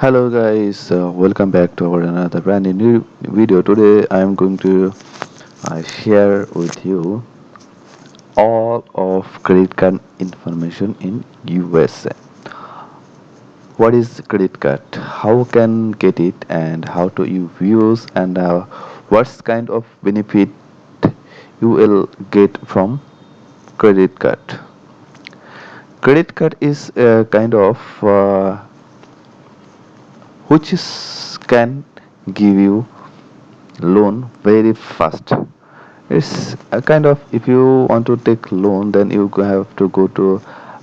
Hello guys, welcome back to our another brand new video. Today I am going to share with you all of credit card information in USA. What is credit card? How can get it and how to use and what kind of benefit you will get from credit card. Credit card is a kind of which can give you loan very fast. It's a kind of if you want to take loan, then you have to go to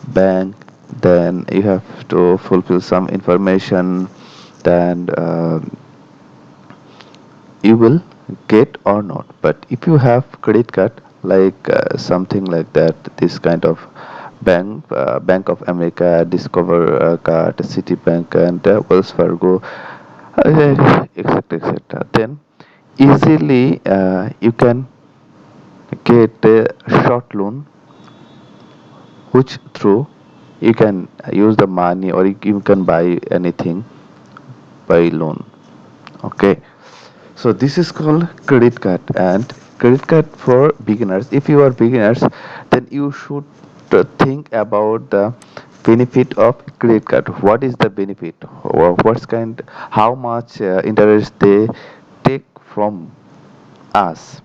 bank, then you have to fulfill some information, then you will get or not. But if you have credit card like something like that, this kind of Bank of America, Discover card, Citibank, and Wells Fargo, etc., etc. Then easily you can get a short loan, which through you can use the money or you can buy anything by loan. Okay, so this is called credit card. And credit card for beginners, if you are beginners, then you should think about the benefit of credit card. What is the benefit, or what's kind, how much interest they take from us.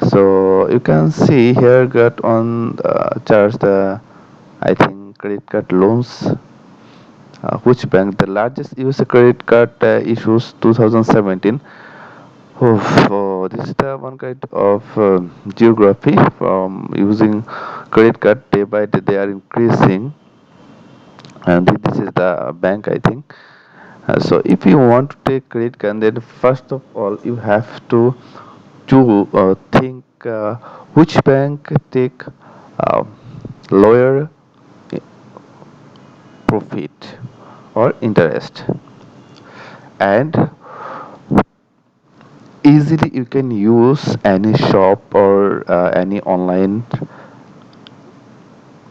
So you can see here got on charge the, I think, credit card loans. Which bank? The largest US credit card issues 2017. Oh, this is the one kind of geography from using credit card day by day they are increasing, and this is the bank, I think. So if you want to take credit card, then first of all you have to think which bank take uh, lower profit or interest, and easily you can use any shop or any online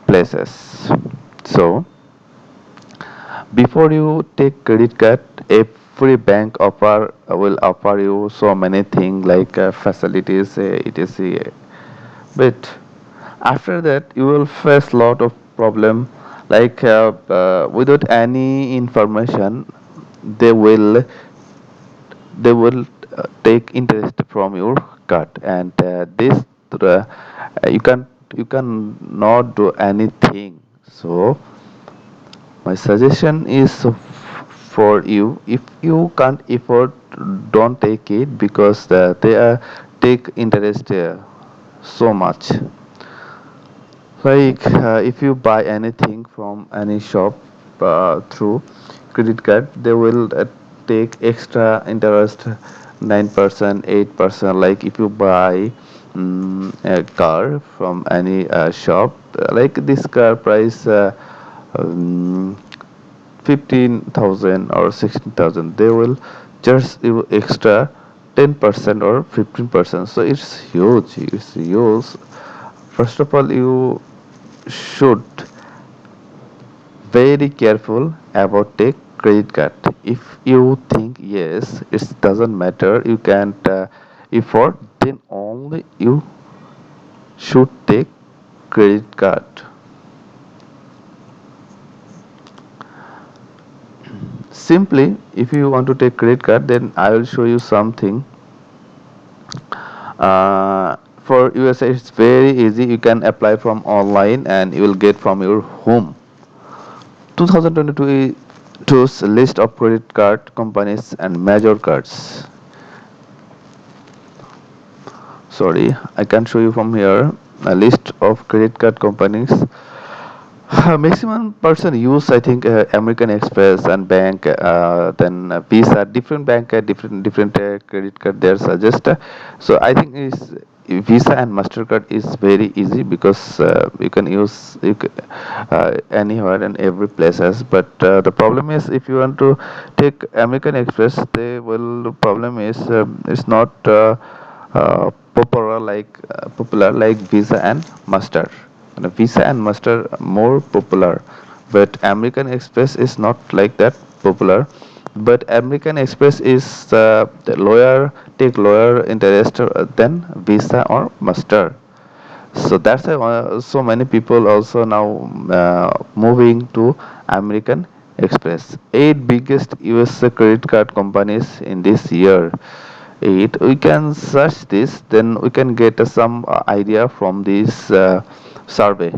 places. So before you take credit card, every bank offer will offer you so many things like facilities, etc. But after that you will face lot of problem, like without any information they will take interest from your card, and this you can not do anything. So my suggestion is for you, if you can't afford, don't take it, because they take interest so much. Like if you buy anything from any shop through credit card, they will take extra interest, 9%, 8%. Like if you buy a car from any shop, like this car price um, 15,000 or 16,000, they will charge you extra 10% or 15%. So it's huge. It's huge. First of all, you should very careful about take credit card. If you think yes, it doesn't matter, you can't afford, then only you should take credit card. Simply, if you want to take credit card, then I will show you something. For USA, it's very easy. You can apply from online and you will get from your home. 2022's list of credit card companies and major cards. Sorry, I can show you from here a list of credit card companies. Maximum person use, I think, American Express and bank, then Visa. Different bank, different credit card they suggest. So I think is Visa and Mastercard is very easy, because you can use anywhere and every places. But the problem is, if you want to take American Express, they will. The problem is it's not popular like Visa and Master. And Visa and Master are more popular, but American Express is not like that popular. but American Express is the lower take lower interest than Visa or Master. So that's why so many people also now moving to American Express. Eight biggest US credit card companies in this year. Eight. We can search this, then we can get some idea from this survey.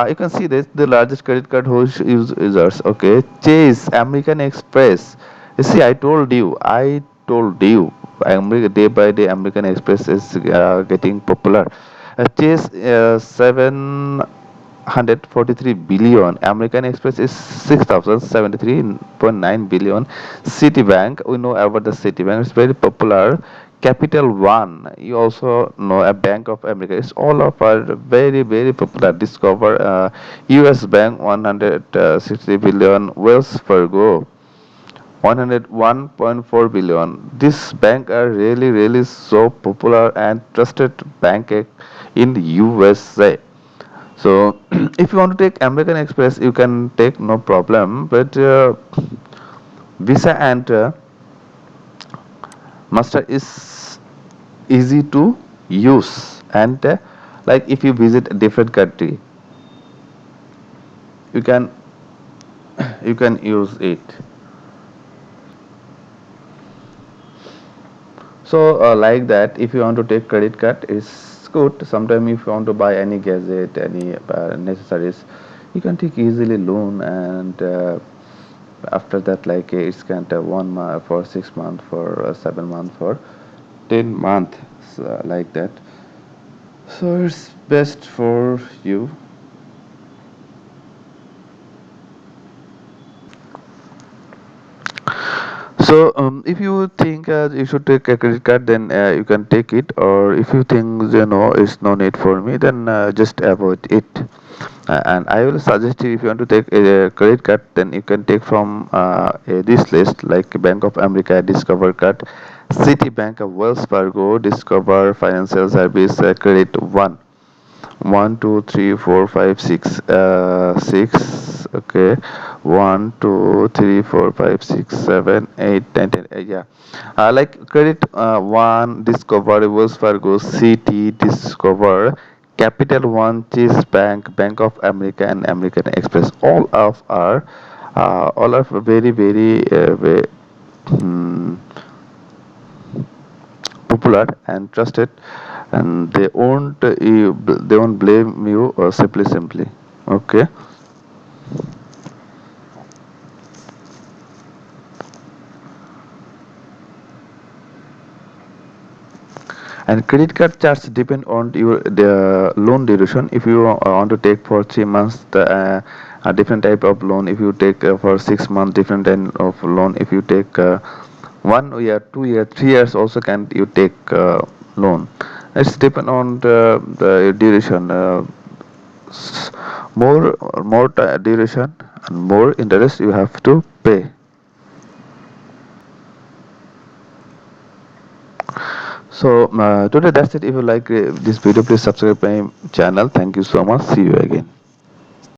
You can see this the largest credit card users. Okay, Chase, American Express. You see, I told you. Day by day, American Express is getting popular. Chase 743 billion. American Express is 6,073.9 billion. Citibank, we know about the Citibank. It's very popular. Capital One, you also know a Bank of America. It's all of are very very popular. Discover U.S. Bank 160 billion. Wells Fargo 101.4 billion. This bank are really really so popular and trusted bank in the USA. So if you want to take American Express, you can take no problem. But Visa and Master is easy to use, and like if you visit a different country, you can you can use it. So like that, if you want to take credit card, it's good. Sometimes if you want to buy any gadget, any necessaries, you can take easily loan, and after that like it's kind of 1 month for 6 months for 7 months for 10 months, like that. So it's best for you. So if you think you should take a credit card, then you can take it. Or if you think it's no need for me, then just avoid it. And I will suggest you, if you want to take a credit card, then you can take from this list like Bank of America, Discover Card, Citibank, Wells Fargo, Discover Financial Service, Credit One. 1 2 3 4 5 6 okay, 1 2 3 4 5 6 7 8 9 10 yeah, like credit one, Discover, Wells Fargo, City, Discover, Capital One, Chase Bank, Bank of America, and American Express. All are very very popular and trusted, and they won't blame you simply. Okay. And credit card charge depend on your the loan duration. If you want to take for 3 months, a different type of loan. If you take for 6 months, different type of loan. If you take 1 year, 2 year, 3 years, also can you take loan. It's depend on the duration. S- more duration and more interest you have to pay. So today that's it. If you like this video, please subscribe my channel. Thank you so much. See you again.